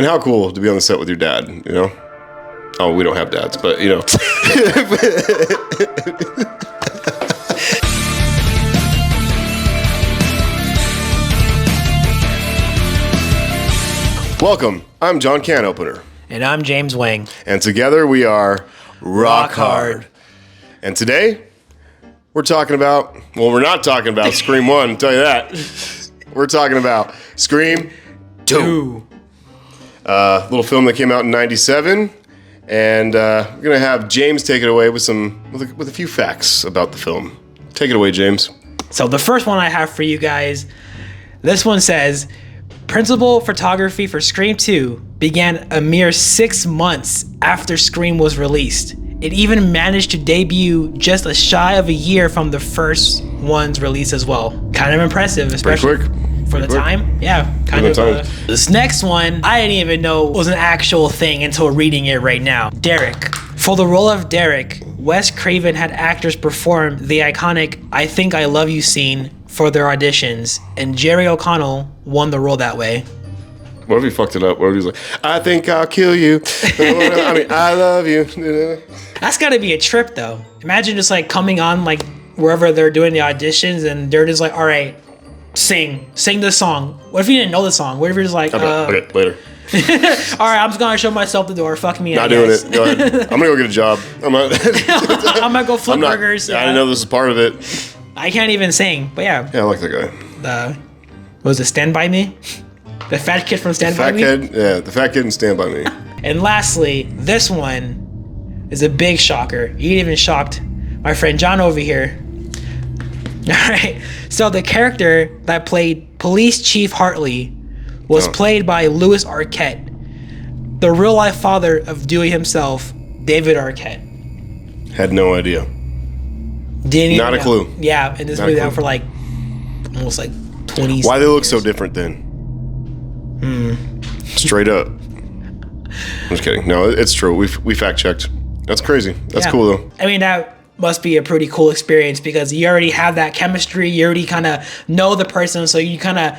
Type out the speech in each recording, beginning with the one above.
And how cool to be on the set with your dad, you know? Oh, we don't have dads, but you know. Welcome. I'm John Canopener. And I'm James Wang. And together we are Rock Hard. And today, we're talking about, well, we're not talking about Scream 1, I'll tell you that. We're talking about Scream 2. Little film that came out in 97. And we're going to have James take it away with a few facts about the film. Take it away, James. So the first one I have for you guys, this one says, principal photography for Scream 2 began a mere 6 months after Scream was released. It even managed to debut just a shy of a year from the first one's release as well. Kind of impressive, especially for the time. Yeah, kind of. This next one, I didn't even know was an actual thing until reading it right now. Derek. For the role of Derek, Wes Craven had actors perform the iconic I Think I Love You scene for their auditions, and Jerry O'Connell won the role that way. What if he fucked it up? What if he's like, I think I'll kill you. I mean, I love you. That's gotta be a trip though. Imagine just like coming on like wherever they're doing the auditions and they're just like, all right, sing this song. What if you didn't know the song? What if you're just like, okay, later. All right, I'm just gonna show myself the door. Fuck me. Not doing it. Go ahead. I'm gonna go get a job. I'm gonna go flip burgers. I didn't know this was part of it. I can't even sing, but yeah. Yeah, I like that guy. What was it, Stand By Me? The fat kid from Stand By Me? The fat kid in Stand By Me. And lastly, this one is a big shocker. You even shocked my friend John over here. All right. So the character that played Police Chief Hartley was played by Louis Arquette, the real-life father of Dewey himself, David Arquette. Had no idea. Not a clue. Yeah, and this movie out for like almost like 20 years. Why they look so different then? Straight up. I'm just kidding. No, it's true. We fact checked. That's crazy. That's cool though. I mean, that must be a pretty cool experience because you already have that chemistry. You already kind of know the person, so you kind of.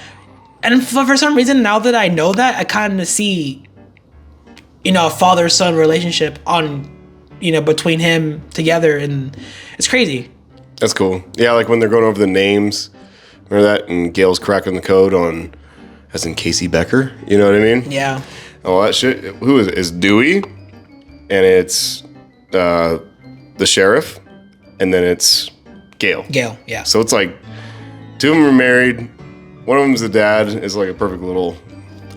And for some reason, now that I know that, I kind of see, a father-son relationship on, between him together, and it's crazy. That's cool. Yeah, like when they're going over the names, remember that? And Gail's cracking the code on, as in Casey Becker. You know what I mean? Yeah. Oh, that shit. Who is it? It's Dewey, and it's the sheriff, and then it's Gail. Gail, yeah. So it's like two of them are married. One of them's the dad. Is like a perfect little.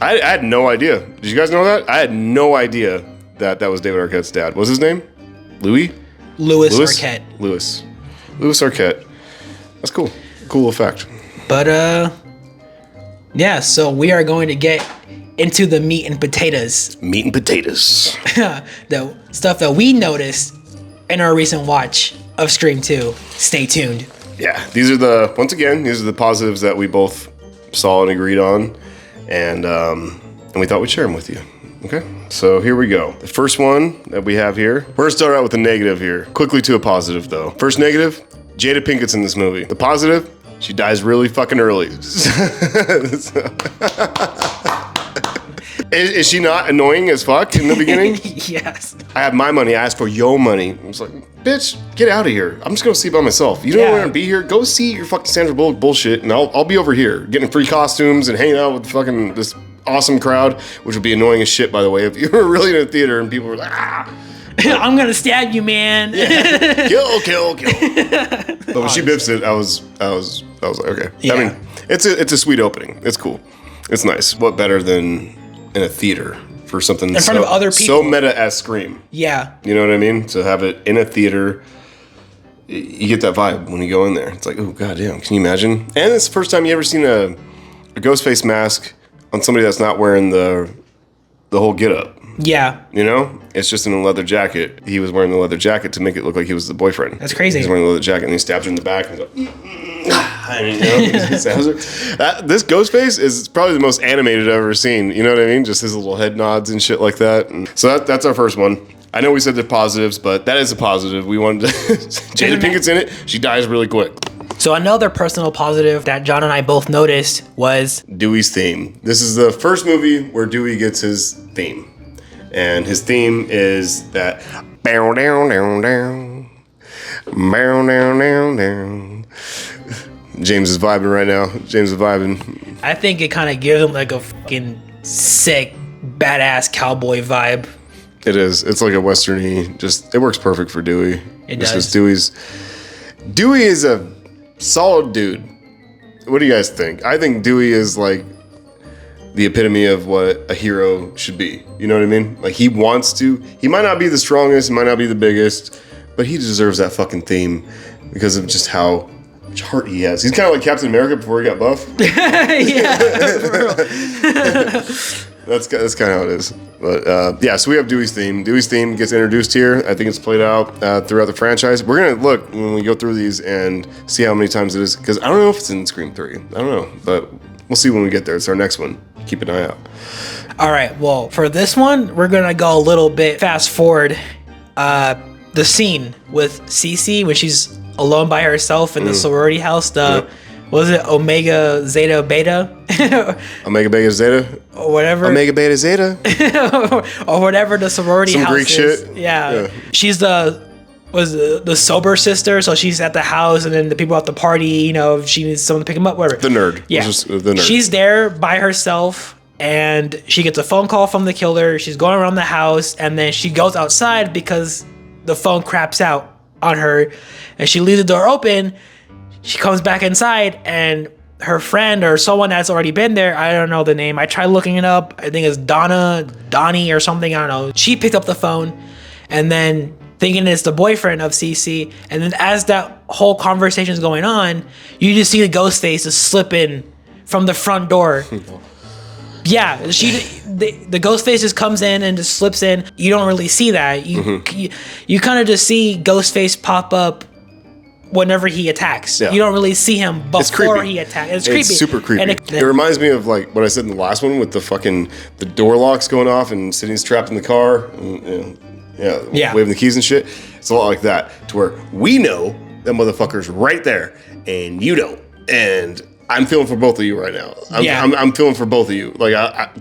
I had no idea. Did you guys know that? I had no idea that was David Arquette's dad. What was his name? Louis Arquette. Louis Arquette. That's cool. Cool little fact. But yeah. So we are going to get into the meat and potatoes. Meat and potatoes. The stuff that we noticed in our recent watch of Scream 2. Stay tuned. Yeah, these are the positives that we both saw and agreed on, and we thought we'd share them with you. Okay, so here we go. The first one that we have here, we're gonna start out with a negative here. Quickly to a positive though. First negative, Jada Pinkett's in this movie. The positive, she dies really fucking early. Is she not annoying as fuck in the beginning? Yes. I have my money. I asked for your money. I was like, bitch, get out of here. I'm just going to see by myself. You don't want to be here? Go see your fucking Sandra Bullock bullshit, and I'll be over here getting free costumes and hanging out with fucking this awesome crowd, which would be annoying as shit, by the way, if you were really in a theater and people were like, I'm going to stab you, man. Yeah. Kill. But when she biffs it, I was like, okay. Yeah. I mean, it's a sweet opening. It's cool. It's nice. What better than in a theater for something in front of other people, so meta as Scream. Yeah, you know what I mean. To have it in a theater, you get that vibe when you go in there. It's like, oh goddamn, can you imagine? And it's the first time you ever seen a ghost face mask on somebody that's not wearing the whole getup. Yeah, it's just in a leather jacket. He was wearing the leather jacket to make it look like he was the boyfriend. That's crazy. He's wearing the leather jacket and he stabs her in the back and he's like, this Ghostface is probably the most animated I've ever seen. You know what I mean? Just his little head nods and shit like that. And so that's our first one. I know we said they're positives, but that is a positive. We wanted to. Jada Pinkett's in it. She dies really quick. So another personal positive that John and I both noticed was Dewey's theme. This is the first movie where Dewey gets his theme. And his theme is that bow down down down. Bow down down down. James is vibing right now. James is vibing. I think it kind of gives him like a fucking sick, badass cowboy vibe. It is. It's like a westerny. Just it works perfect for Dewey. It just does. 'cause Dewey is a solid dude. What do you guys think? I think Dewey is like the epitome of what a hero should be. You know what I mean? Like he wants to. He might not be the strongest. He might not be the biggest, but he deserves that fucking theme because of just how much heart he has. He's kind of like Captain America before he got buff. Yeah, for real. That's kind of how it is. But yeah, so we have Dewey's theme. Dewey's theme gets introduced here. I think it's played out throughout the franchise. We're going to look when we go through these and see how many times it is. Because I don't know if it's in Scream 3. I don't know. But we'll see when we get there. It's our next one. Keep an eye out. All right, well, for this one, we're going to go a little bit fast forward. The scene with Cece when she's alone by herself in the sorority house. Was it Omega Zeta Beta? Omega Beta Zeta? Or whatever. Omega Beta Zeta? Or whatever the sorority Some house Greek is. shit. Yeah. She's the sober sister, so she's at the house, and then the people at the party, you know, she needs someone to pick him up, whatever. The nerd. Yeah. The nerd. She's there by herself, and she gets a phone call from the killer. She's going around the house, and then she goes outside because the phone craps out on her, and she leaves the door open. She comes back inside, and her friend or someone that's already been there, I don't know the name. I tried looking it up. I think it's Donnie or something. I don't know. She picked up the phone, and then thinking it's the boyfriend of Cece. And then as that whole conversation is going on, you just see the ghost face just slip in from the front door. Yeah, the ghost face just comes in and just slips in. You don't really see that. You kind of just see Ghostface pop up whenever he attacks. Yeah. You don't really see him before he attacks. It's creepy. It's super creepy. And it reminds me of like what I said in the last one with the door locks going off and Sydney's trapped in the car. And, waving the keys and shit. It's a lot like that, to where we know that motherfucker's right there and you don't. And I'm feeling for both of you right now. I'm feeling for both of you. Like,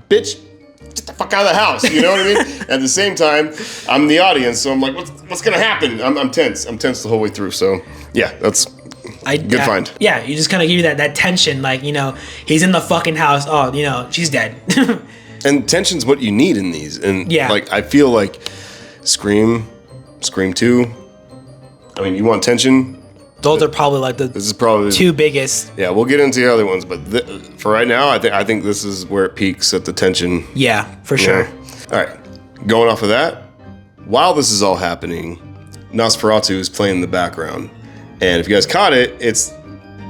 bitch, get the fuck out of the house. You know what I mean? At the same time, I'm the audience, so I'm like, what's gonna happen? I'm tense. I'm tense the whole way through. So yeah, that's good find. Yeah, you just kind of give you that tension. Like, you know, he's in the fucking house. Oh, you know, she's dead. And tension's what you need in these. And yeah, like I feel like Scream 2. I mean, you want tension. Those are probably like this is probably two biggest. Yeah, we'll get into the other ones, but for right now, I think this is where it peaks at the tension. Yeah, for sure. All right, going off of that, while this is all happening, Nosferatu is playing in the background, and if you guys caught it, it's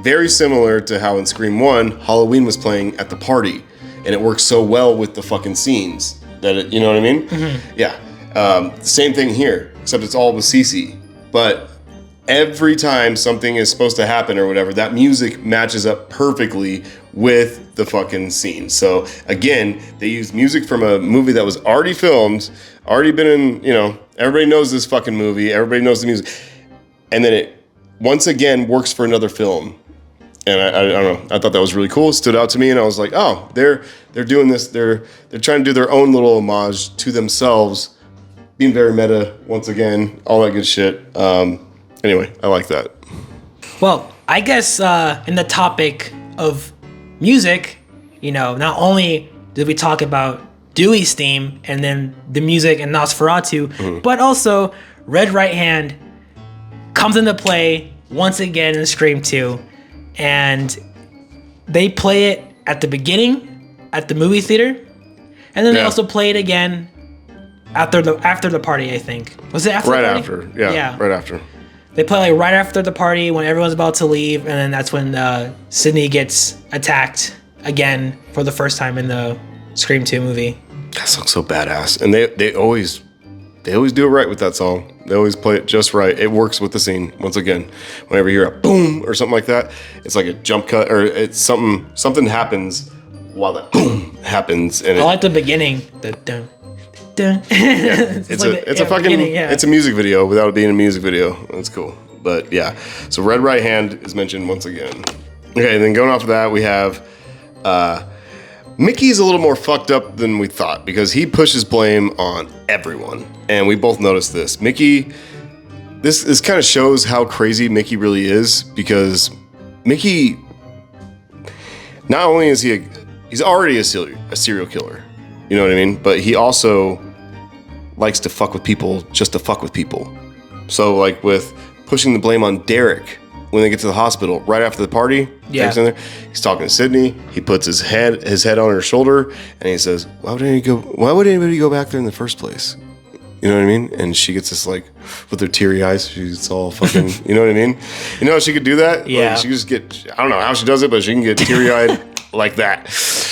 very similar to how in Scream 1, Halloween was playing at the party, and it works so well with the fucking scenes that you know what I mean? Mm-hmm. Yeah. Same thing here, except it's all with Cece, but every time something is supposed to happen or whatever, that music matches up perfectly with the fucking scene. So again, they use music from a movie that was already filmed, already been in, you know, everybody knows this fucking movie, everybody knows the music. And then it once again works for another film. And I don't know, I thought that was really cool. It stood out to me, and I was like, oh, they're doing this, they're trying to do their own little homage to themselves, being very meta once again, all that good shit. Anyway, I like that. Well, I guess in the topic of music, you know, not only did we talk about Dewey's theme and then the music in Nosferatu, but also Red Right Hand comes into play once again in Scream 2. And they play it at the beginning, at the movie theater, and then they also play it again after the party, I think. Was it after the party? Right after, yeah, right after. They play like right after the party when everyone's about to leave, and then that's when Sydney gets attacked again for the first time in the Scream 2 movie. That song's so badass, and they always do it right with that song. They always play it just right. It works with the scene. Once again, whenever you hear a boom or something like that, it's like a jump cut, or it's something happens while that boom happens. And I like the beginning. The dun, dun. It's a music video without it being a music video. That's cool. But yeah, so red right hand is mentioned once again. Okay, and then going off of that, we have Mickey's a little more fucked up than we thought because he pushes blame on everyone. And we both noticed this. Mickey, this kind of shows how crazy Mickey really is because Mickey, not only is he's already a serial killer, you know what I mean? But he also likes to fuck with people just to fuck with people. So like with pushing the blame on Derek when they get to the hospital right after the party, Derek's in there, he's talking to Sydney. He puts his head on her shoulder and he says, why would anybody go back there in the first place? You know what I mean? And she gets this like with her teary eyes, she's all fucking, you know what I mean? You know how she could do that? Yeah. Like, she could just get, I don't know how she does it, but she can get teary eyed like that.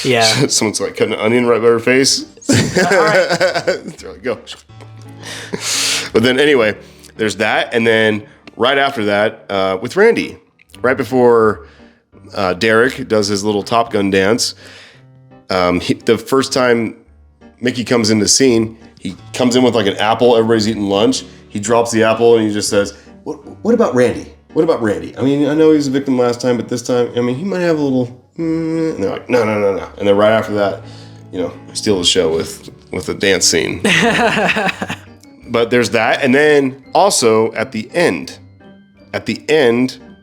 Yeah. Someone's like cutting an onion right by her face. All right. They're like, go. But then anyway, there's that. And then right after that, with Randy, right before Derek does his little Top Gun dance, the first time Mickey comes into the scene, he comes in with like an apple. Everybody's eating lunch. He drops the apple and he just says, what about Randy? What about Randy? I mean, I know he was a victim last time, but this time, I mean, he might have a little... And they're like, no. And then right after that, steal the show with a dance scene. But there's that. And then also at the end,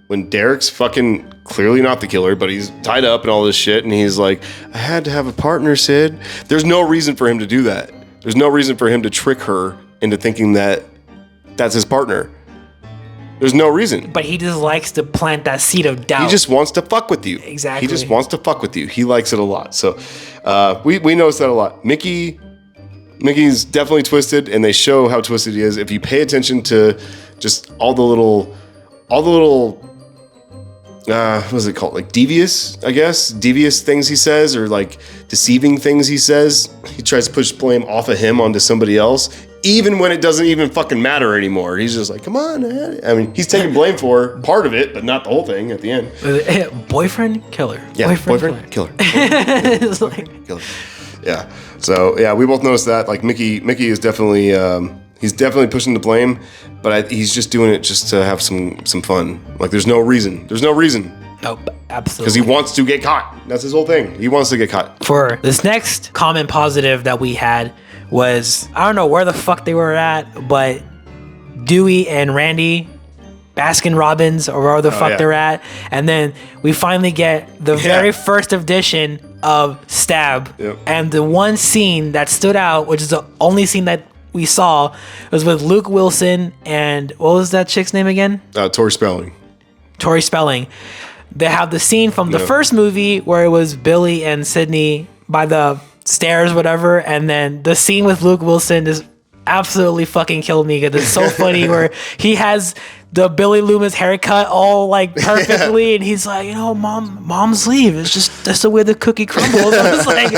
when Derek's fucking clearly not the killer, but he's tied up and all this shit, and he's like, I had to have a partner, Sid. There's no reason for him to do that. There's no reason for him to trick her into thinking that that's his partner. There's no reason. But he just likes to plant that seed of doubt. He just wants to fuck with you. Exactly. He just wants to fuck with you. He likes it a lot. So we noticed that a lot. Mickey's definitely twisted, and they show how twisted he is. If you pay attention to just all the little what is it called? Like devious, I guess? Devious things he says, or like deceiving things he says. He tries to push blame off of him onto somebody else, even when it doesn't even fucking matter anymore. He's just like, come on, man. I mean, he's taking blame for part of it, but not the whole thing at the end. Boyfriend, killer. Yeah, boyfriend, killer. It's like... killer. Yeah. So, yeah, we both noticed that. Like, Mickey is definitely... he's definitely pushing the blame, but he's just doing it just to have some fun. Like, there's no reason. Nope, absolutely. Because he wants to get caught. That's his whole thing. He wants to get caught. For this next common positive that we had was, I don't know where the fuck they were at, but Dewey and Randy, Baskin Robbins, or wherever the fuck they're at. And then we finally get the very first edition of Stab. Yep. And the one scene that stood out, which is the only scene that we saw, was with Luke Wilson and what was that chick's name again? Tori Spelling. They have the scene from the first movie where it was Billy and Sydney by the stairs, whatever, and then the scene with Luke Wilson is absolutely fucking killed me because it's so funny where he has the Billy Loomis haircut all like perfectly, and he's like, mom's leave. It's just that's the way the cookie crumbles. I was like,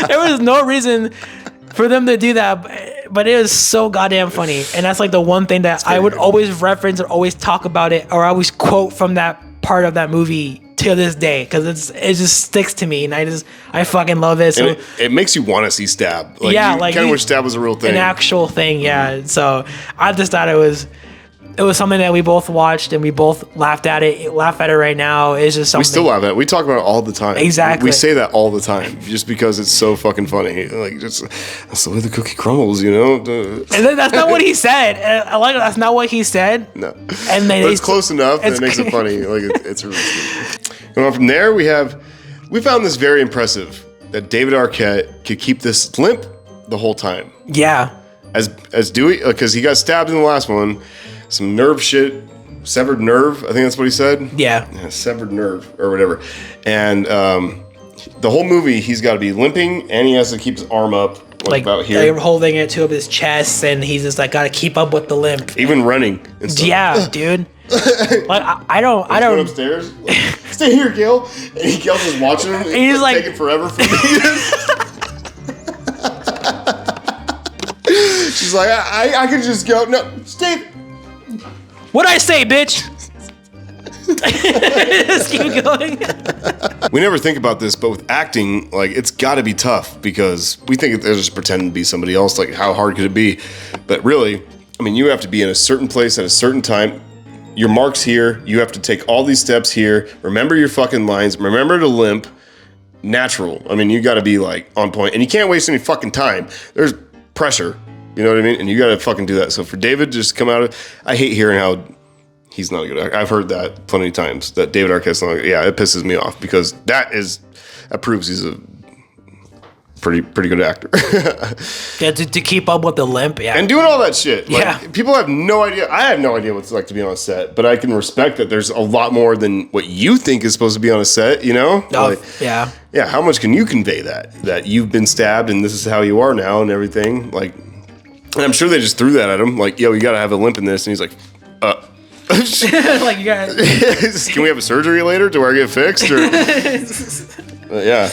there was no reason for them to do that, but it was so goddamn funny. And that's like the one thing that I would always reference or always talk about it, or I always quote from that part of that movie to this day, because it just sticks to me, and I fucking love it. So it makes you want to see Stab. Like, yeah, you kind of wish Stab was a real thing, an actual thing. Yeah. So I just thought it was something that we both watched and we both laughed at it. Laugh at it right now. It's just something we still laugh at it. We talk about it all the time. Exactly. We say that all the time just because it's so fucking funny. Like, just that's the way the cookie crumbles, And then that's not what he said. And I like it. That's not what he said. No. And but it's close enough that it makes it funny. Like, it's really sweet. Going on from there, we found this very impressive that David Arquette could keep this limp the whole time. Yeah. As Dewey, because he got stabbed in the last one. Some nerve shit, severed nerve. I think that's what he said. Yeah, severed nerve or whatever. And the whole movie, he's got to be limping, and he has to keep his arm up, like about here, like holding it to his chest, and he's just like got to keep up with the limp. Even running. And stuff. Yeah, dude. Like I don't. Going upstairs. Like, stay here, Gil. And Gil's just watching him. He's like taking forever for me. She's like, I could just go. No, stay. What'd I say, bitch? Just keep going. We never think about this, but with acting, like, it's got to be tough because we think they're just pretending to be somebody else. Like, how hard could it be? But really, I mean, you have to be in a certain place at a certain time. Your mark's here. You have to take all these steps here. Remember your fucking lines. Remember to limp. Natural. I mean, you got to be like on point, and you can't waste any fucking time. There's pressure. You know what I mean? And you got to fucking do that. So for David to just come out of, I hate hearing how he's not a good actor. I've heard that plenty of times, that David Arquette's not, yeah, it pisses me off because that proves he's a pretty good actor. Yeah, to keep up with the limp, yeah. And doing all that shit. Like, yeah. People have no idea. I have no idea what it's like to be on a set, but I can respect that there's a lot more than what you think is supposed to be on a set, you know? Oh, like, yeah. Yeah, how much can you convey that you've been stabbed and this is how you are now and everything? Like, and I'm sure they just threw that at him. Like, yo, you got to have a limp in this. And he's like, like, you guys. Can we have a surgery later to where I get fixed? Or, yeah.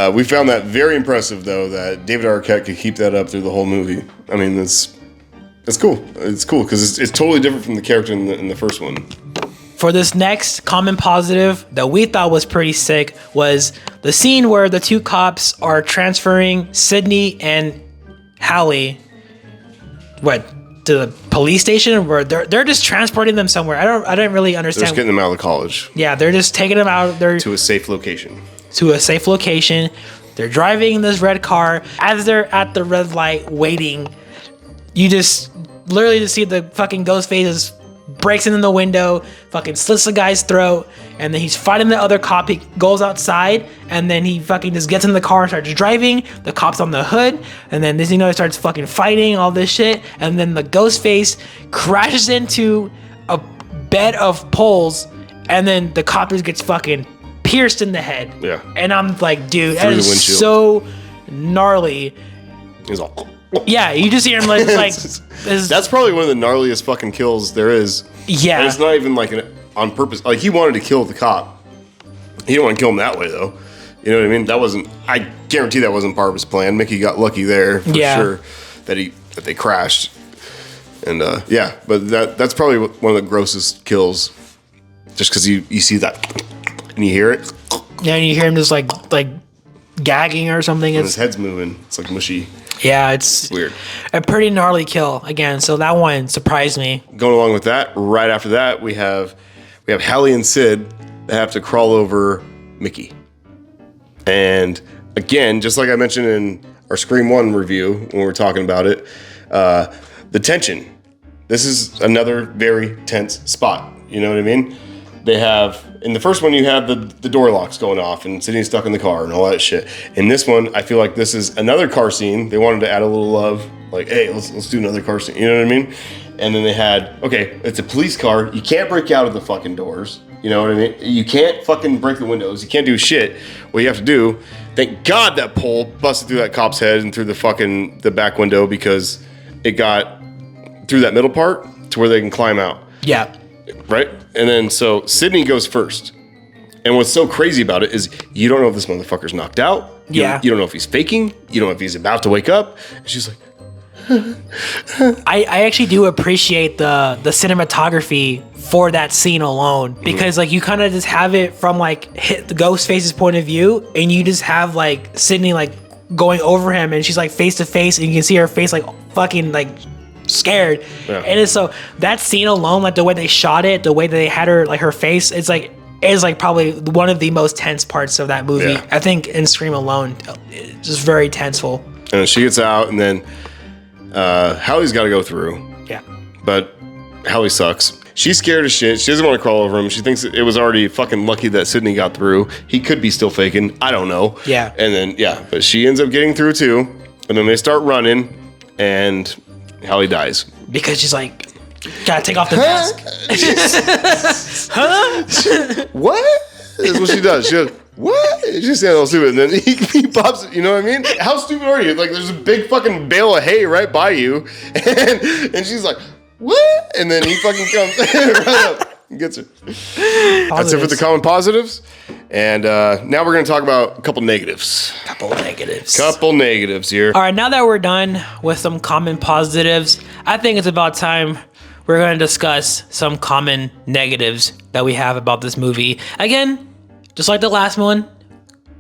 We found that very impressive, though, that David Arquette could keep that up through the whole movie. I mean, it's cool. It's cool because it's totally different from the character in the first one. For this next common positive that we thought was pretty sick was the scene where the two cops are transferring Sydney and Hallie, to the police station, where they're just transporting them somewhere. I don't really understand. They're just getting them out of the college. Yeah, they're just taking them out there to a safe location. They're driving in this red car. As they're at the red light waiting, you just literally just see the fucking ghost faces breaks in the window, fucking slits the guy's throat, and then he's fighting the other cop. He goes outside, and then he fucking just gets in the car and starts driving. The cop's on the hood, and then this, he starts fucking fighting all this shit, and then the ghost face crashes into a bed of poles, and then the cop just gets fucking pierced in the head. Yeah. And I'm like, dude, that is so gnarly. He's all... Yeah, you just hear him like that's probably one of the gnarliest fucking kills there is. Yeah. And it's not even like on purpose. Like, he wanted to kill the cop. He didn't want to kill him that way, though. You know what I mean? That wasn't... I guarantee that wasn't part of his plan. Mickey got lucky there for sure that they crashed. And yeah, but that's probably one of the grossest kills. Just because you see that and you hear it. Yeah, and you hear him just like gagging or something. And his head's moving. It's like mushy. Yeah, it's weird. A pretty gnarly kill again. So that one surprised me. Going along with that, right after that, we have Hallie and Sid that have to crawl over Mickey. And again, just like I mentioned in our Scream 1 review when we were talking about it, the tension. This is another very tense spot. You know what I mean? They have, in the first one, you have the door locks going off and Sydney's stuck in the car and all that shit. In this one, I feel like this is another car scene. They wanted to add a little love. Like, hey, let's do another car scene. You know what I mean? And then they had, okay, it's a police car. You can't break out of the fucking doors. You know what I mean? You can't fucking break the windows. You can't do shit. What you have to do, thank God that pole busted through that cop's head and through the back window, because it got through that middle part to where they can climb out. Yeah. Right? And then so Sydney goes first. And what's so crazy about it is you don't know if this motherfucker's knocked out. You don't know if he's faking. You don't know if he's about to wake up. And she's like... I actually do appreciate the cinematography for that scene alone, because like you kind of just have it from like hit the ghost face's point of view, and you just have like Sydney like going over him, and she's like face to face, and you can see her face like fucking like scared. And it's so that scene alone, like the way they shot it, the way that they had her like her face, it's like probably one of the most tense parts of that movie. I think in Scream alone, it's just very tenseful. And she gets out, and then Hallie's got to go through. Yeah. But Hallie sucks. She's scared as shit. She doesn't want to crawl over him. She thinks it was already fucking lucky that Sydney got through. He could be still faking. I don't know. Yeah. And then, but she ends up getting through too. And then they start running, and Hallie dies. Because she's like, gotta take off the mask. What? That's what she does. She goes, what? She's saying all stupid. And then he pops it. You know what I mean? How stupid are you? Like, there's a big fucking bale of hay right by you. And she's like, what? And then he fucking comes right up and gets her. Positives. That's it for the common positives. And now we're going to talk about a couple negatives. Couple negatives here. All right, now that we're done with some common positives, I think it's about time we're going to discuss some common negatives that we have about this movie. Again, just like the last one,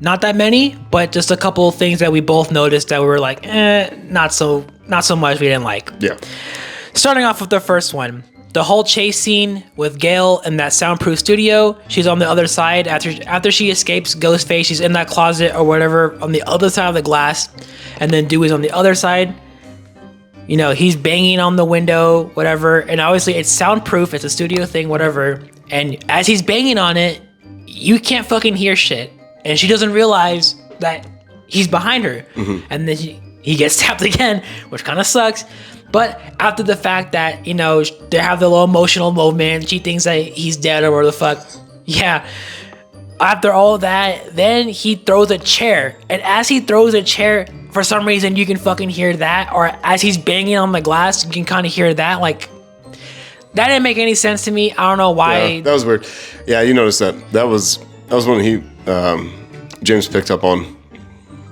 not that many, but just a couple of things that we both noticed that we were like, not so much, we didn't like. Yeah. Starting off with the first one. The whole chase scene with Gail in that soundproof studio. She's on the other side after she escapes Ghostface. She's in that closet or whatever on the other side of the glass, and then Dewey's on the other side. You know, he's banging on the window, whatever, and obviously it's soundproof. It's a studio thing, whatever. And as he's banging on it, you can't fucking hear shit, and she doesn't realize that he's behind her, and then he gets tapped again, which kind of sucks. But after the fact that, you know, they have the little emotional moment, she thinks that he's dead or whatever the fuck. Yeah. After all that, then he throws a chair. And as he throws a chair, for some reason, you can fucking hear that. Or as he's banging on the glass, you can kind of hear that. Like, that didn't make any sense to me. I don't know why. Yeah, that was weird. Yeah, you noticed that. That was one James picked up on.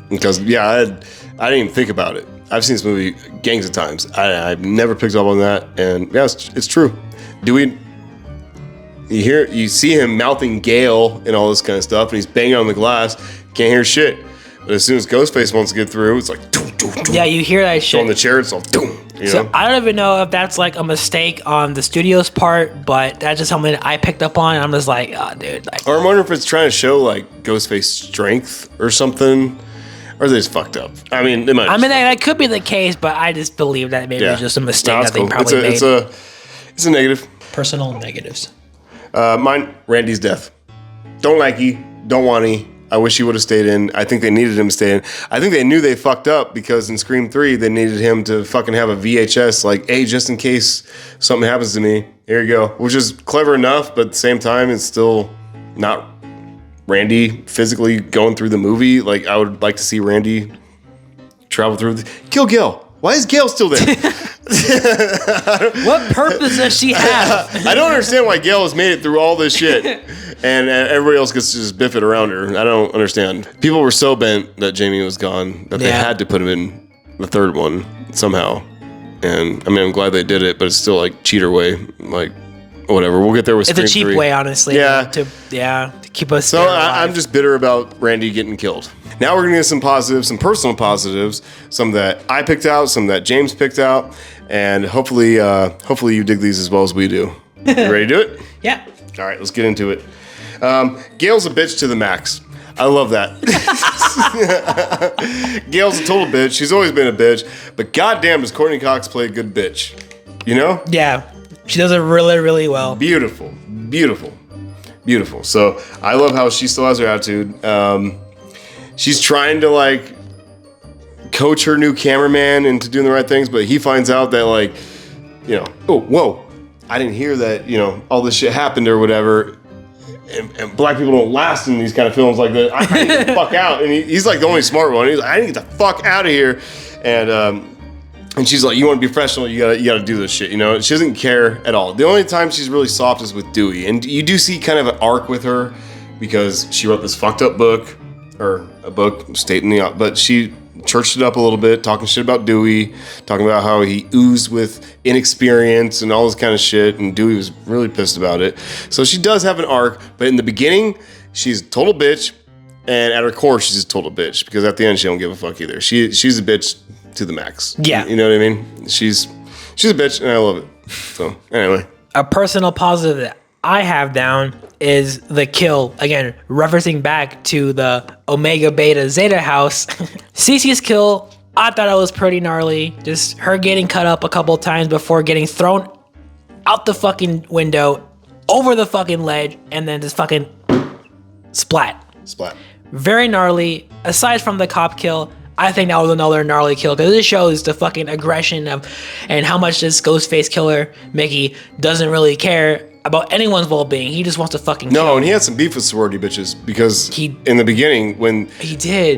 Because, yeah, I didn't even think about it. I've seen this movie gangs of times. I've never picked up on that, and yeah, it's true. You see him mouthing Gale and all this kind of stuff, and he's banging on the glass. Can't hear shit. But as soon as Ghostface wants to get through, it's like doom, doom, doom. Yeah, you hear that shit. So on the chair, it's all doom. So I don't even know if that's like a mistake on the studio's part, but that's just something that I picked up on, and I'm just like, oh, dude. Like, or I wonder if it's trying to show like Ghostface strength or something. Or they just fucked up. I mean, they might. I mean, that could be the case, but I just believe that maybe it was just a mistake that they probably made. It's a negative. Personal negatives. Mine, Randy's death. Don't like he. Don't want he. I wish he would have stayed in. I think they needed him to stay in. I think they knew they fucked up because in Scream 3, they needed him to fucking have a VHS, like, hey, just in case something happens to me, here you go. Which is clever enough, but at the same time, it's still not Randy physically going through the movie. Like, I would like to see Randy travel through. Kill Gil. Why is Gail still there? What purpose does she have? I don't understand why Gail has made it through all this shit, and everybody else gets to just biff it around her. I don't understand. People were so bent that Jamie was gone that they had to put him in the third one somehow. And I mean, I'm glad they did it, but it's still like cheater way, like whatever. We'll get there with Scream 3. It's a cheap way, honestly. Yeah. To keep us. So I'm just bitter about Randy getting killed. Now we're gonna get some positives, some personal positives, some that I picked out, some that James picked out, and hopefully you dig these as well as we do. You ready to do it? Yeah. All right, let's get into it. Gail's a bitch to the max. I love that. Gail's a total bitch. She's always been a bitch, but goddamn does Courtney Cox play a good bitch. You know? Yeah. She does it really, really well. Beautiful. Beautiful. Beautiful. So I love how she still has her attitude. She's trying to like coach her new cameraman into doing the right things, but he finds out that like, you know, oh, whoa, I didn't hear that, you know, all this shit happened or whatever. And black people don't last in these kind of films like that. I need to get the fuck out. And he's like the only smart one. He's like, I need to get the fuck out of here. And she's like, you want to be professional, you gotta do this shit, you know? She doesn't care at all. The only time she's really soft is with Dewey. And you do see kind of an arc with her because she wrote this fucked up book, or a book stating but she churched it up a little bit, talking shit about Dewey, talking about how he oozed with inexperience and all this kind of shit, and Dewey was really pissed about it. So she does have an arc, but in the beginning, she's a total bitch, and at her core, she's a total bitch, because at the end, she don't give a fuck either. She's a bitch to the max. Yeah. You know what I mean? She's a bitch, and I love it. So, anyway. A personal positive that I have down is the kill. Again, referencing back to the Omega Beta Zeta house. Cece's kill, I thought it was pretty gnarly. Just her getting cut up a couple times before getting thrown out the fucking window, over the fucking ledge, and then just fucking splat. Very gnarly. Aside from the cop kill, I think that was another gnarly kill, because it shows the fucking aggression of and how much this Ghostface killer, Mickey, doesn't really care about anyone's well-being. He just wants to fucking kill. No, and he had some beef with sorority bitches, because in the beginning, when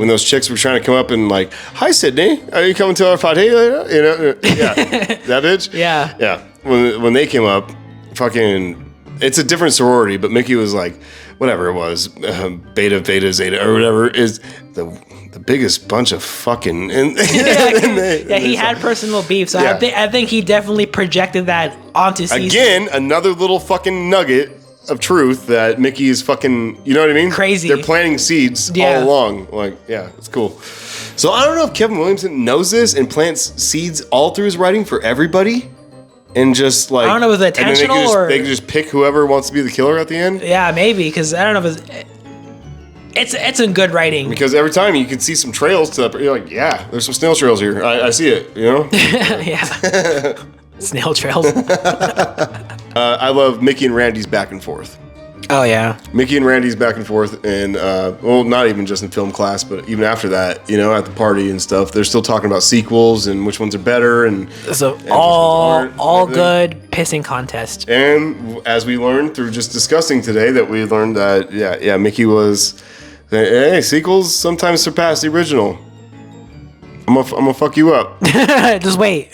those chicks were trying to come up and like, hi Sydney, are you coming to our party later? You know, yeah, that bitch. Yeah. When they came up, fucking, it's a different sorority, but Mickey was like, whatever it was, Beta, Zeta, or whatever, is the biggest bunch of fucking. He had personal beef, so I think he definitely projected that onto Cece. Again, another little fucking nugget of truth that Mickey is fucking, you know what I mean? Crazy. They're planting seeds all along. Like, yeah, it's cool. So I don't know if Kevin Williamson knows this and plants seeds all through his writing for everybody. and just like I don't know if it's intentional or they can just pick whoever wants to be the killer at the end. Yeah, maybe, because I don't know if it's in good writing. Because every time you can see some trails to the, you're like, yeah, there's some snail trails here. I see it, you know. Yeah. Snail trails. I love Mickey and Randy's back and forth. Oh yeah, Mickey and Randy's back and forth, and well, not even just in film class, but even after that, you know, at the party and stuff, they're still talking about sequels and which ones are better, and so all good pissing contest. And as we learned through just discussing today, that we learned that Mickey was, hey, sequels sometimes surpass the original. I'm gonna fuck you up. Just wait.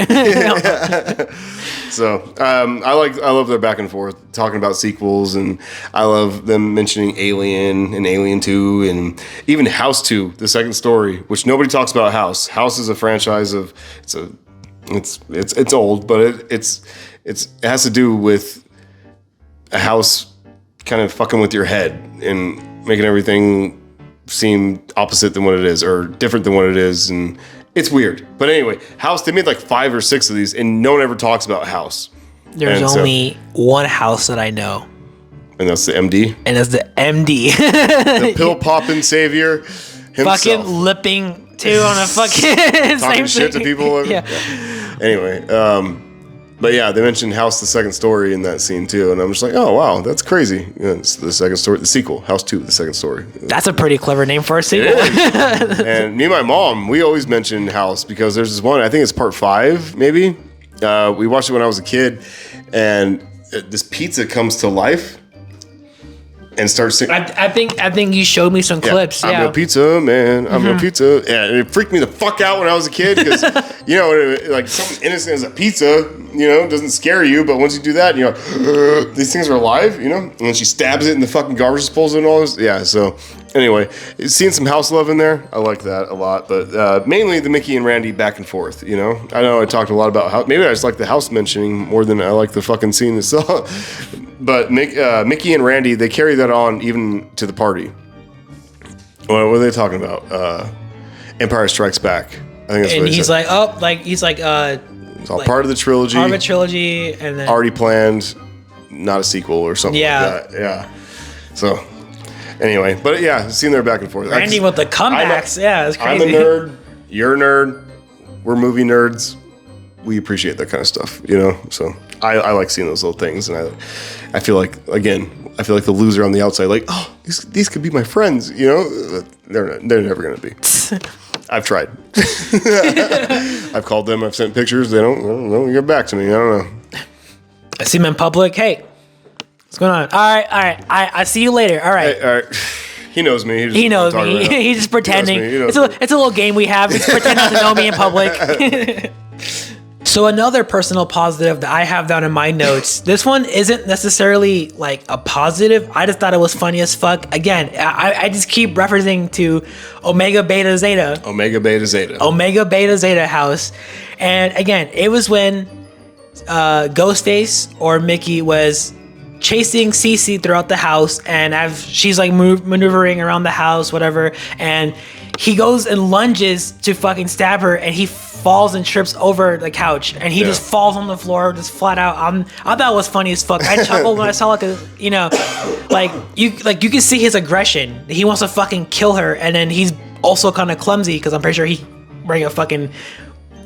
So I love their back and forth talking about sequels, and I love them mentioning Alien and Alien 2 and even House 2, the second story, which nobody talks about. House is a franchise of it's old, but it has to do with a house kind of fucking with your head and making everything seem opposite than what it is or different than what it is, and it's weird. But anyway, House, they made like 5 or 6 of these, and no one ever talks about House. There's only one House that I know. And that's the MD? And that's the MD. The pill-popping savior himself. Fucking lipping, too, on a fucking... Talking shit to people. Yeah. Anyway, but yeah, they mentioned House, the second story in that scene, too. And I'm just like, oh, wow, that's crazy. Yeah, it's the second story, the sequel, House 2, the second story. That's a pretty clever name for a sequel. And me and my mom, we always mention House because there's this one, I think it's part 5, maybe. We watched it when I was a kid, and this pizza comes to life and starts singing. I think you showed me some clips. I'm a pizza man. I'm a pizza. Yeah, and it freaked me the fuck out when I was a kid because, you know, like something innocent as a pizza, you know, doesn't scare you. But once you do that, you're like, these things are alive, you know? And then she stabs it in the fucking garbage disposal and all this. Yeah, so anyway, seeing some house love in there, I like that a lot. But mainly the Mickey and Randy back and forth, you know? I know I talked a lot about how, maybe I just like the house mentioning more than I like the fucking scene itself. But Mickey and Randy, they carry that on even to the party. What are they talking about? Empire Strikes Back. I think that's and what he's said. It's all part of the trilogy. Part of a trilogy, and then already planned, not a sequel or something like that. Yeah. So, anyway, but yeah, seeing their back and forth. Randy with the comebacks. It's crazy. I'm a nerd. You're a nerd. We're movie nerds. We appreciate that kind of stuff, you know? So, I like seeing those little things, and I feel like, again, the loser on the outside, like, oh, these could be my friends, you know? They're never going to be. I've tried. I've called them. I've sent pictures. They don't get back to me. I don't know. I see them in public. Hey, what's going on? All right. I see you later. All right. Hey, all right. He knows me. He knows me. He's just pretending. It's a little game we have. It's pretend not to know me in public. So another personal positive that I have down in my notes, this one isn't necessarily like a positive. I just thought it was funny as fuck. Again, I just keep referencing to Omega Beta Zeta. Omega Beta Zeta. Omega Beta Zeta house. And again, it was when Ghostface or Mickey was chasing Cece throughout the house, and she's like maneuvering around the house, whatever, and he goes and lunges to fucking stab her, and he falls and trips over the couch, and he just falls on the floor, just flat out. I thought it was funny as fuck. I chuckled when I saw like you can see his aggression. He wants to fucking kill her, and then he's also kind of clumsy because I'm pretty sure he's wearing a fucking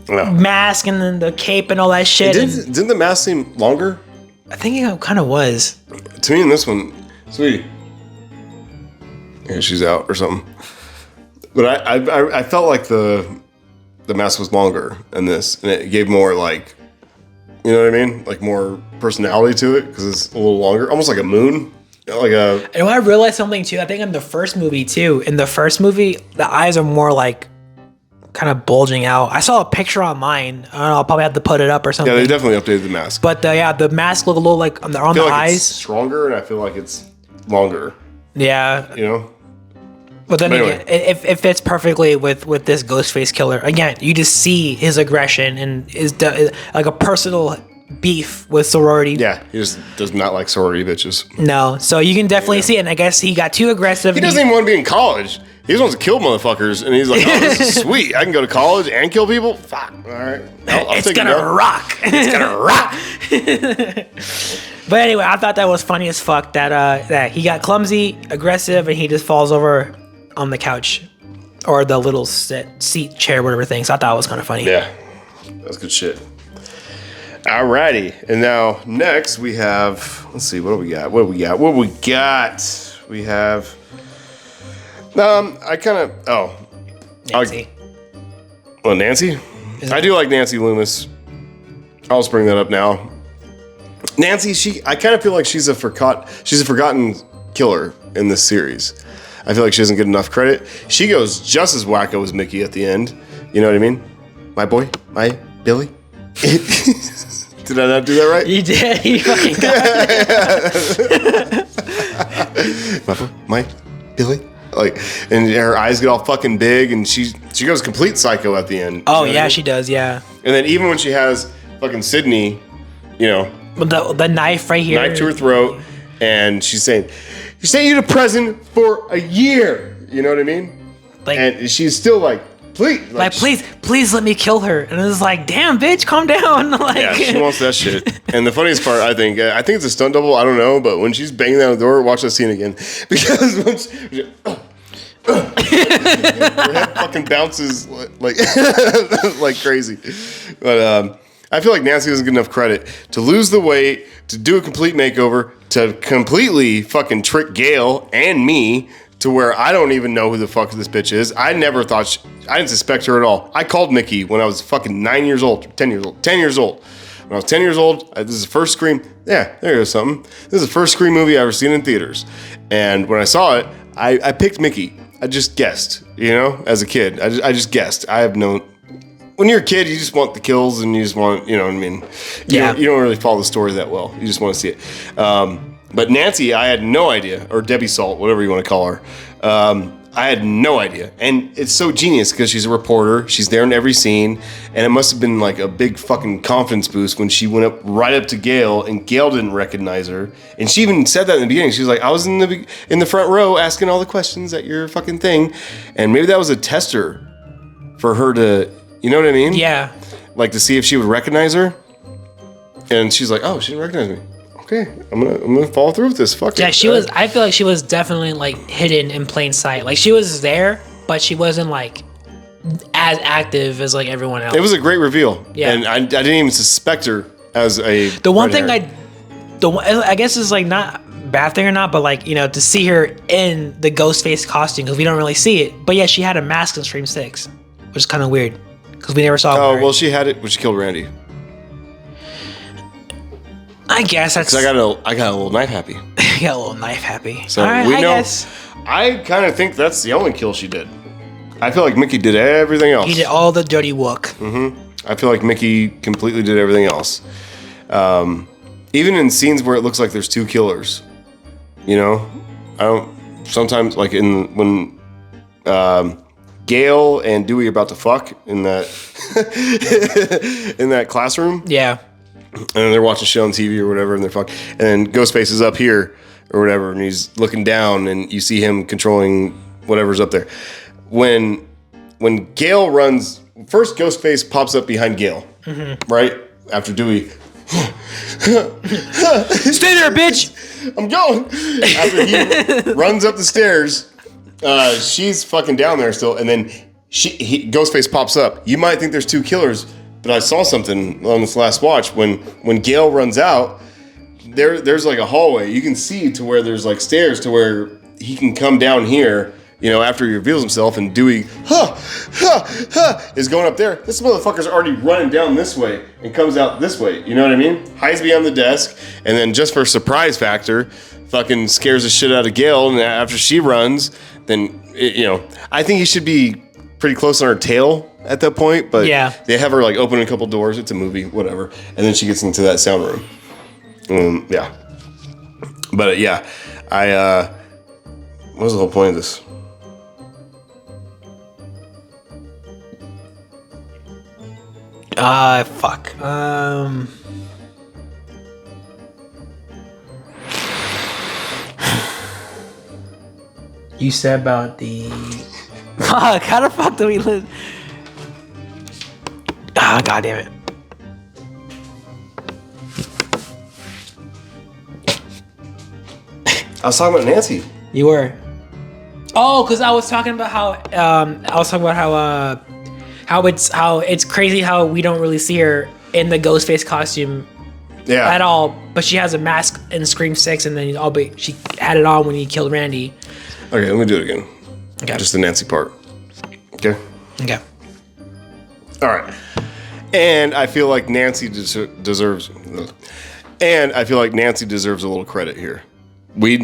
mask and then the cape and all that shit. Didn't the mask seem longer? I think it kind of was. To me in this one, sweetie. Yeah, she's out or something. But I felt like the mask was longer in this, and it gave more like, you know what I mean, like more personality to it because it's a little longer, almost like a moon, like a. And I realized something too. I think in the first movie too. In the first movie, the eyes are more like kind of bulging out. I saw a picture online. I don't know. I'll probably have to put it up or something. Yeah, they definitely updated the mask. But the mask looked a little like on the eyes. It's stronger, and I feel like it's longer. Yeah. You know. But then again, it fits perfectly with this Ghostface killer. Again, you just see his aggression and is like a personal beef with sorority. Yeah, he just does not like sorority bitches. No, so you can definitely see it. And I guess he got too aggressive. He doesn't even want to be in college. He just wants to kill motherfuckers, and he's like, "Oh, this is sweet. I can go to college and kill people. Fuck, all right, I'll It's take gonna it now. rock. It's gonna rock." But anyway, I thought that was funny as fuck that he got clumsy, aggressive, and he just falls over on the couch or the little seat chair, whatever thing. So I thought it was kind of funny. Yeah, that's good shit. Alrighty, and now next we have. Let's see, what do we got? We have. I kind of. Oh, Nancy. Nancy. I do like Nancy Loomis. I'll just bring that up now. Nancy, I kind of feel like she's a forgotten killer in this series. I feel like she doesn't get enough credit. She goes just as wacko as Mickey at the end. You know what I mean? My boy, my Billy. Did I not do that right? You did. You fucking got it. My boy, my Billy. Like, and her eyes get all fucking big, and she goes complete psycho at the end. Oh yeah, she does. Yeah. And then even when she has fucking Sydney, you know, the knife right here, knife to her throat, and she's saying, "You sent you to prison for a year." You know what I mean? Like, and she's still like, "Please, please let me kill her." And it's like, damn, bitch, calm down. Like, yeah, she wants that shit. And the funniest part, I think it's a stunt double. I don't know, but when she's banging down the door, watch that scene again, because when her head fucking bounces like like crazy. But I feel like Nancy doesn't get enough credit to lose the weight, to do a complete makeover, to completely fucking trick Gail and me to where I don't even know who the fuck this bitch is. I never thought I didn't suspect her at all. I called Mickey when I was fucking 10 years old. When I was 10 years old, this is the first Scream. Yeah, there goes something. This is the first Scream movie I ever seen in theaters. And when I saw it, I picked Mickey. I just guessed, you know, as a kid. I just guessed. I have no... When you're a kid, you just want the kills and you just want, you know what I mean? You don't really follow the story that well. You just want to see it. But Nancy, I had no idea, or Debbie Salt, whatever you want to call her. I had no idea. And it's so genius because she's a reporter. She's there in every scene. And it must have been like a big fucking confidence boost when she went right up to Gail and Gail didn't recognize her. And she even said that in the beginning. She was like, I was in the front row asking all the questions at your fucking thing. And maybe that was a tester for her to, you know what I mean? Yeah. Like to see if she would recognize her. And she's like, oh, she didn't recognize me. Okay, I'm gonna follow through with this. Fuck yeah, it. she was. I feel like she was definitely like hidden in plain sight. Like she was there, but she wasn't like as active as like everyone else. It was a great reveal. Yeah, and I didn't even suspect her as a. The one thing I guess is like not bad thing or not, but like, you know, to see her in the Ghostface costume because we don't really see it. But yeah, she had a mask in Scream 6, which is kind of weird because we never saw. Oh well, she had it when she killed Randy. I guess that's. Because I got a little knife happy. You got a little knife happy. So right, we know. Guess. I kind of think that's the only kill she did. I feel like Mickey did everything else. He did all the dirty work. Mm-hmm. I feel like Mickey completely did everything else. Even in scenes where it looks like there's two killers, you know, I don't. Sometimes like when Gail and Dewey are about to fuck in that in that classroom. Yeah. And they're watching shit on TV or whatever, and they're fucking. And then Ghostface is up here or whatever, and he's looking down, and you see him controlling whatever's up there. When Gail runs, first Ghostface pops up behind Gail, right after Dewey. Stay there, bitch! I'm going. After he runs up the stairs, she's fucking down there still, and then Ghostface pops up. You might think there's two killers. But I saw something on this last watch when Gail runs out, there's like a hallway. You can see to where there's like stairs to where he can come down here, you know, after he reveals himself, and Dewey is going up there. This motherfucker's already running down this way and comes out this way. You know what I mean? Hides behind the desk, and then just for surprise factor, fucking scares the shit out of Gail. And after she runs, then I think he should be pretty close on her tail at that point, but yeah, they have her like open a couple doors. It's a movie, whatever, and then she gets into that sound room. Yeah, but yeah, what was the whole point of this? Fuck. you said about the fuck. How the fuck do we live? Ah, god damn it. I was talking about Nancy. You were. Oh, because I was talking about how how it's crazy how we don't really see her in the Ghostface costume at all, but she has a mask in Scream 6, and then she had it on when he killed Randy. Okay, let me do it again. Okay. Just the Nancy part. Okay. Okay. All right. And I feel like Nancy deserves. And I feel like Nancy deserves a little credit here. We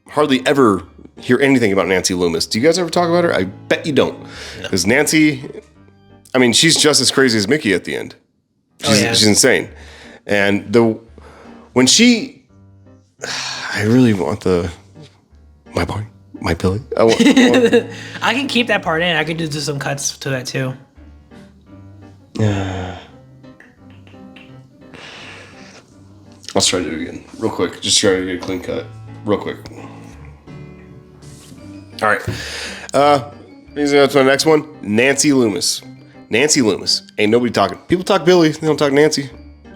hardly ever hear anything about Nancy Loomis. Do you guys ever talk about her? I bet you don't. Because Nancy, I mean, she's just as crazy as Mickey at the end. She's insane. And when she, I really want my boy, my Billy. I can keep that part in. I could do some cuts to that too. Let's try to do it again, real quick. Just try to get a clean cut, real quick. All right. Easy on to the next one. Nancy Loomis. Nancy Loomis. Ain't nobody talking. People talk Billy. They don't talk Nancy.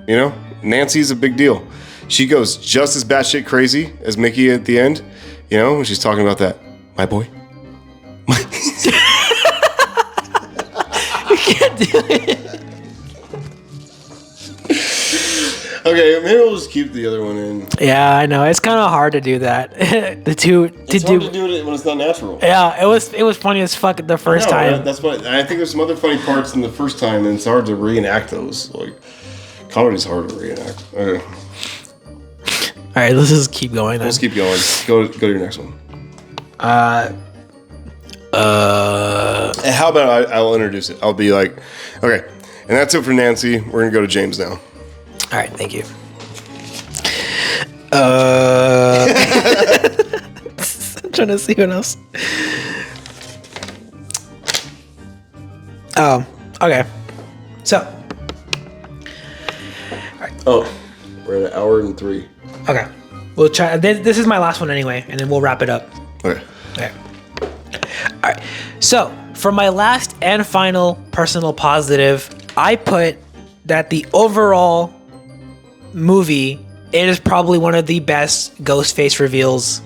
You know, Nancy's a big deal. She goes just as batshit crazy as Mickey at the end. You know, when she's talking about that, my boy. You can't do it. Okay, maybe we'll just keep the other one in. Yeah, I know. It's kind of hard to do that. It's hard to do it when it's not natural. Yeah, it was funny as fuck the first time. That's what I think. There's some other funny parts in the first time, and it's hard to reenact those. Like, comedy's hard to reenact. Okay. All right, let's just keep going. Let's keep going. Go to your next one. How about I'll introduce it. I'll be like, okay, and that's it for Nancy. We're gonna go to James now. All right, thank you. I'm trying to see what else. Oh, okay. So. All right. Oh, we're at 1 hour and 3. Okay. We'll try. This is my last one anyway, and then we'll wrap it up. Okay. Okay. All right. So, for my last and final personal positive, I put that the overall movie, it is probably one of the best Ghostface reveals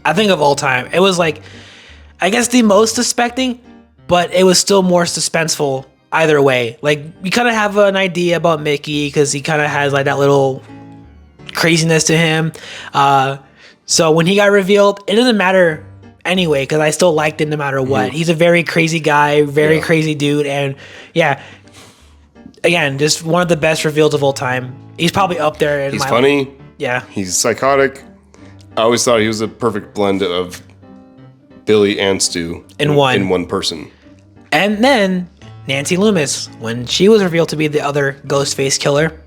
I think of all time. It was like, I guess the most suspecting, but it was still more suspenseful either way. Like, we kind of have an idea about Mickey because he kind of has like that little craziness to him. So when he got revealed, it doesn't matter anyway because I still liked it no matter what. He's a very crazy guy, very crazy dude, and yeah. Again, just one of the best reveals of all time. He's probably up there. He's funny. Yeah. He's psychotic. I always thought he was a perfect blend of Billy and Stu in one person. And then Nancy Loomis, when she was revealed to be the other Ghostface killer,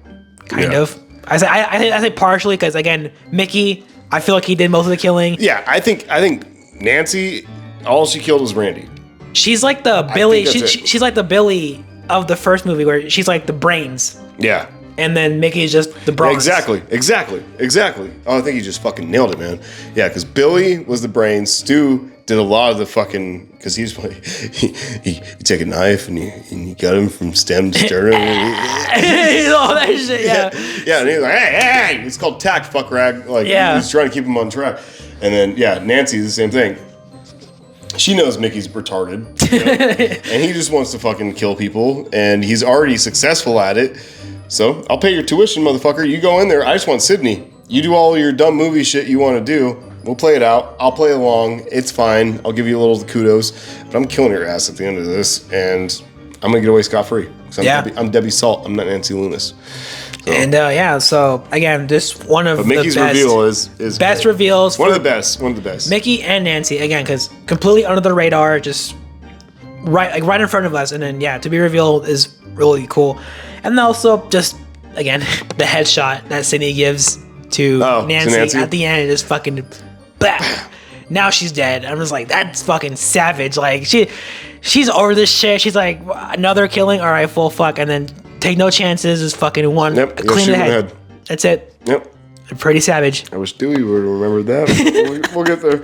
kind of. I say partially because again, Mickey, I feel like he did most of the killing. Yeah, I think Nancy, all she killed was Randy. She's like the Billy. She's like the Billy of the first movie where she's like the brains. Yeah. And then Mickey is just the brains. Exactly. Oh, I think you just fucking nailed it, man. Yeah, because Billy was the brains. Stu did a lot of the fucking, because he's like, he take a knife and you got him from stem to sternum. All that shit, yeah. Yeah, and he's like, hey, it's called tact, fuck rag. Like, he's trying to keep him on track. And then, Nancy's the same thing. She knows Mickey's retarded, you know? And he just wants to fucking kill people, and he's already successful at it. So I'll pay your tuition, motherfucker. You go in there. I just want Sydney. You do all your dumb movie shit you want to do. We'll play it out. I'll play along. It's fine. I'll give you a little kudos, but I'm killing your ass at the end of this, and I'm gonna get away scot-free. I'm Debbie Salt. I'm not Nancy Loomis. So. And so again, just one of Mickey's the best reveal is best great. reveals. One of the best. Mickey and Nancy again, because completely under the radar, just right in front of us, and then to be revealed is really cool. And also just again the headshot that Sydney gives to Nancy at the end is fucking bah. Now she's dead. I'm just like, that's fucking savage. Like she's over this shit. She's like, another killing. All right, full fuck, and then take no chances. Is fucking one clean the head. That's it. Yep. Pretty savage. I wish Dewey would have remembered that. We'll get there.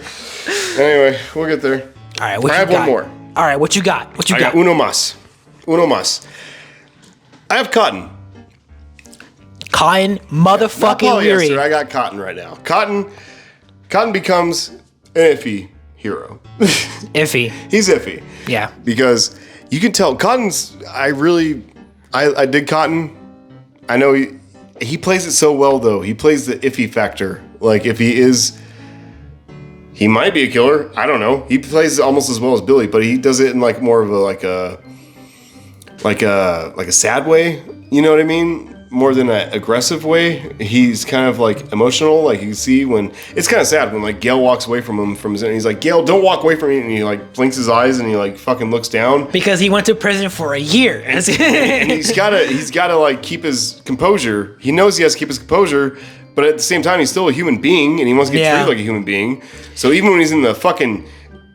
Anyway, we'll get there. All right, what I you have got? one more. All right, what you got? What you I got? got uno más. Uno más. I have Cotton. Cotton motherfucking Not Leary. polyester. I got Cotton right now. Cotton becomes an iffy hero. Iffy. He's iffy. Yeah. Because you can tell Cotton's. I dig Cotton. I know he plays it so well though. He plays the iffy factor. Like if he might be a killer. I don't know. He plays almost as well as Billy, but he does it in like more of a sad way. You know what I mean? More than an aggressive way. He's kind of like emotional. Like you can see when it's kind of sad when like Gale walks away from him and he's like, Gale, don't walk away from me. And he like blinks his eyes and he like fucking looks down Because he went to prison for a year. and he's gotta like keep his composure. He knows he has to keep his composure, but at the same time he's still a human being and he wants to get treated like a human being. So even when he's in the fucking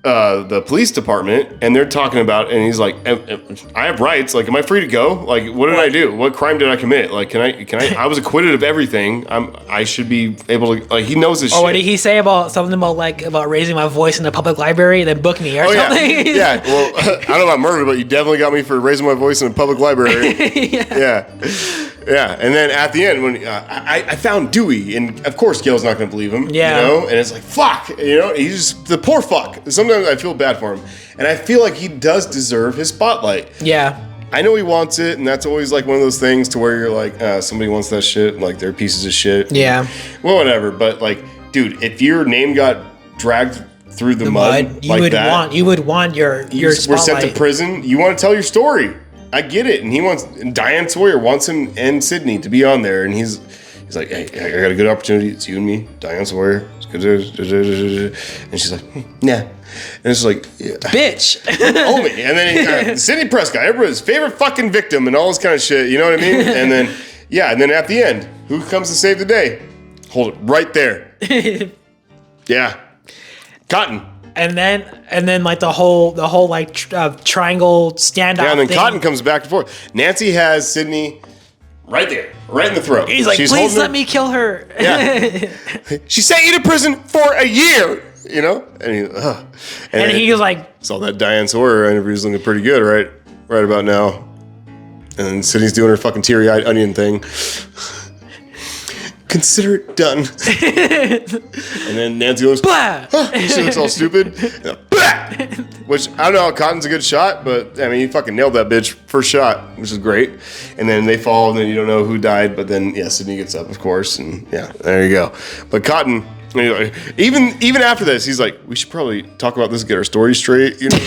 the police department and they're talking about, and he's like, I have rights. Like, am I free to go? Like, what did I do? What crime did I commit? Like, can I was acquitted of everything. I should be able to, like, he knows this shit. What did he say about about raising my voice in the public library? Then book me or something? Yeah. Well, I don't know about murder, but you definitely got me for raising my voice in a public library. Yeah. And then at the end, when I found Dewey, and of course Gale's not going to believe him. Yeah. You know, and it's like, fuck. You know, he's just the poor fuck. Sometimes I feel bad for him, and I feel like he does deserve his spotlight. Yeah. I know he wants it, and that's always like one of those things to where you're like, somebody wants that shit, like they're pieces of shit. Yeah. Well, whatever. But like, dude, if your name got dragged through the mud you like would that, you would want your spotlight. we're sent to prison. You want to tell your story. I get it, and Diane Sawyer wants him and Sydney to be on there, and he's like, hey, I got a good opportunity. It's you and me, Diane Sawyer. And she's like, nah. And it's like, yeah. Bitch. Oh, man. And then Sidney Prescott, everybody's favorite fucking victim and all this kind of shit. You know what I mean? And then, and then at the end, who comes to save the day? Hold it right there. Yeah. Cotton. And then like the whole like triangle standoff. Yeah, and then thing. Cotton comes back and forth. Nancy has Sydney right there, right in the throat. He's like, please let me kill her. Yeah. She sent you to prison for a year, you know? And he was like, saw that Diane Sawyer interview's looking pretty good, right about now. And then Sydney's doing her fucking teary-eyed onion thing. Consider it done. And then Nancy goes, blah. She looks all stupid. Blah! Which, I don't know, Cotton's a good shot, but I mean, he fucking nailed that bitch first shot, which is great. And then they fall, and then you don't know who died, but then, Sydney gets up, of course, and there you go. But Cotton, even after this, he's like, we should probably talk about this, get our story straight, you know?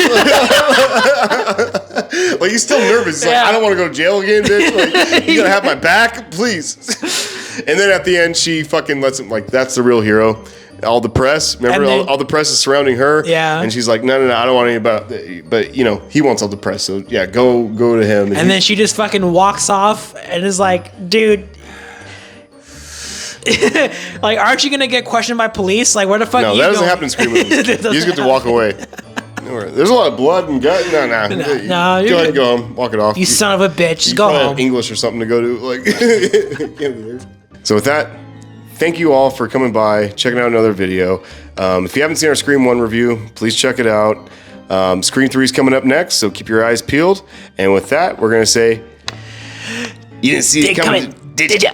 Like, he's still nervous. He's like, I don't want to go to jail again, bitch. Like, you gotta have my back, please. And then at the end, she fucking lets him, like, that's the real hero. All the press, remember, all the press is surrounding her. Yeah. And she's like, no, I don't want any about that. But, he wants all the press. So, go to him. And then she just fucking walks off and is like, dude, like, aren't you going to get questioned by police? Like, where the fuck No, you that doesn't going? happen in Scream movies. You just get to walk away. There's a lot of blood and gut. No. No, Go ahead and go home. Walk it off. You son of a bitch. You Go probably home. have English or something to go to. Like, so with that, thank you all for coming by, checking out another video. If you haven't seen our Scream 1 review, please check it out. Scream 3 is coming up next, so keep your eyes peeled. And with that, we're going to say, you didn't see it coming, did ya?